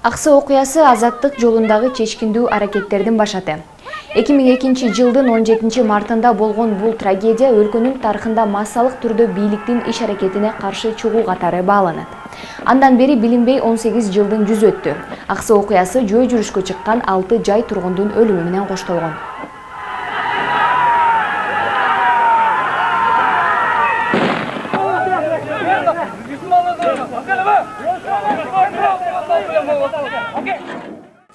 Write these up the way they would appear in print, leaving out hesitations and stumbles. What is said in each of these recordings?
Аксы окуясы азаттык жолундагы чечкиндүү аракеттердин башаты. 2002 жылдын 17 мартында болгон бул трагедия өлкөнүн тарыхында массалык түрдө бийликтин иш-аракетине каршы чыгуу катары бааланат. Андан бери билинбей 18 жылдын жүзү өттү. Аксы окуясы жөө жүрүшкө чыккан 6 жай тургундун өлүмү менен коштолгон.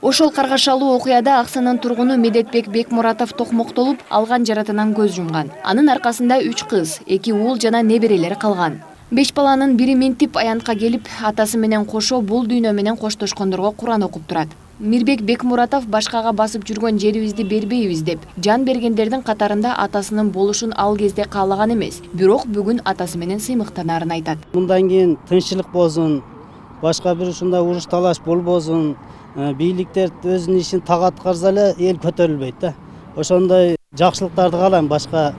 Ошол каргашалуу окуяда Аксынын тургуну Медетбек Бекмуратов токмоктолуп, алган жаратынан көз жумган. Анын аркасында 3 кыз, 2 уул жана неберелери калган. 5 баланын бири минтип аянтка келип, атасы менен кошо бул дүйнө менен коштошкондорго Куран окуп турат. Мирбек Бекмуратов башкага басып жүргөн жерибизди бербейбиз деп, жан бергендердин катарында атасынын болушун ал кезде каалаган эмес. Бирок бүгүн атасы менен сыймыктанаарын айтат. Мындан кийин тынччылык болсун, башка бир ушундай уруш талаш болбосун. Бийликтер өзүнүн ишин так аткарса эле эл көтөрүлбөйт да. Ошондой жакшылыктарды каалайм, башка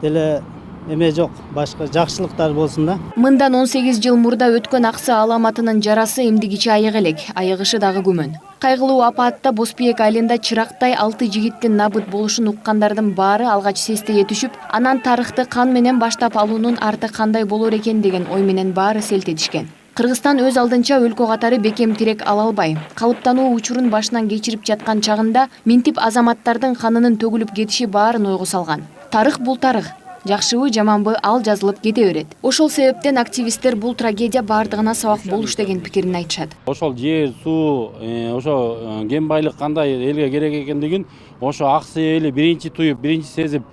деле эме жок, башка жакшылыктар болсун да. Мындан 18 жыл мурда өткөн Аксы аламатынын жарасы эмдигичи айык элек, айыгышы дагы күмөн. Кайгылуу апатта Боспиек айылында чырактай 6 жигиттин набыт болушун уккандардын баары алгач сестее түшүп, анан тарыхты кан менен баштап алуунун арты кандай болор экен деген ой менен баары селт этишкен. Кыргызстан өз алдынча өлкө катары бекем тирек ала албай, калыптануу учурун башынан кечирип жаткан чагында минтип азаматтардын канынын төгүлүп кетиши баарын ойго салган. Тарых бул тарых. Жакшыбы, жаманбы ал жазылып кете берет. Ошол себептен активисттер бул трагедия баардыгына сабак болуш деген пикирин айтышат. Ошол жер, суу, ошо кен байлык кандай элге керек экендигин ошо Аксы эли биринчи туюп, биринчи сезип,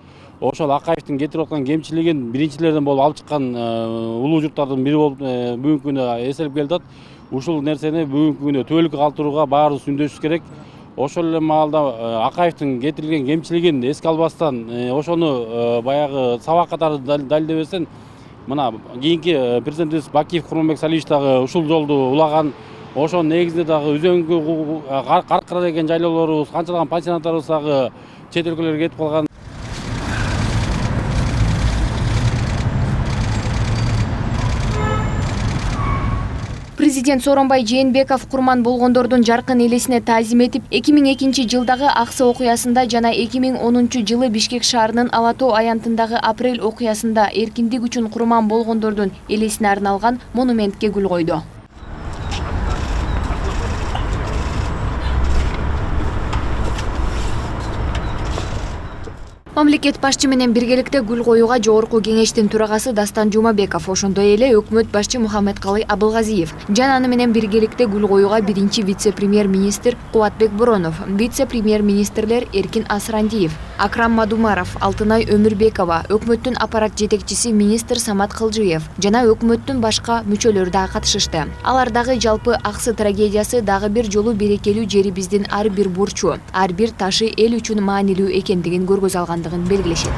ошол Акаевдин кетирип аткан кемчилигин биринчилерден болуп алып чыккан улуу журттардын бири болуп бүгүнкү күнү эселеп келатат. Ушул нерсени бүгүнкү күнү түбөлүккө калтырууга баарыбыз үндөшүбүз керек. Ошол эле маалда Акаевдин кетирилген кемчилигин эске албастан, ошону баягы сабак катары далилдебестен, мына кийинки президентибиз Бакиев Курманбек Салиевич дагы ушул жолду улаган. Ошонун негизинде дагы үзөңгү каркыра деген жайлоолорубуз, канчалаган пансионаттарыбыз дагы чет өлкөлөргө кетип калган. Президент Сооронбай Жээнбеков курман болгондордун жаркын элесине таазим этип, 2002 жылдагы Аксы окуясында жана 2010 жылы Бишкек шаарынын Ала Тоо аянтындагы апрель окуясында эркиндик үчүн курман болгондордун элесине арналган монументке гүл койду. Мамлекет башчы менен биргеликте гүл коюуга Жогорку кеңештин төрагасы Дастан Жумабеков, ошондой эле өкмөт башчы Мухаммедкалый Абылгазиев, жана аны менен биргеликте гүл коюуга биринчи вице-премьер-министр Кубатбек Боронов, вице-премьер-министрлер Эркин Асрандиев, Акрам Мадумаров, Алтынай Өмүрбекова, өкмөттүн аппарат жетекчиси министр Самат Кылжыев жана өкмөттүн башка мүчөлөрү да катышышты. Алар дагы жалпы Аксы трагедиясы дагы бир жолу берекелүү жерибиздин ар бир бурчу, ар бир ташы эл үчүн маанилүү экендигин көргөзө алгандыгын белгилешет.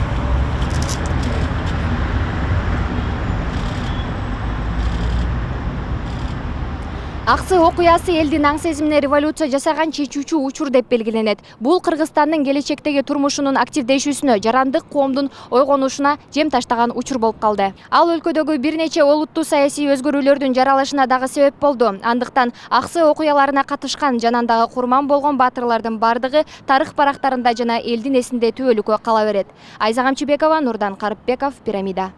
Аксы окуясы элдин аң сезимине революция жасаган чечүүчү учур деп белгиленет. Бул Кыргызстандын келечектеги турмушунун активдешүүсүнө, жарандык коомдун ойгонушуна жем таштаган учур болуп калды. Ал өлкөдөгү бир нече олуттуу саясий өзгөрүүлөрдүн жаралышына дагы себеп болду. Андыктан Аксы окуяларына катышкан жана андагы курман болгон баатырлардын бардыгы тарых барактарында жана элдин эсинде түбөлүккө кала берет. Айза Камчыбекова, Нурдан Карыпбеков, Пирамида.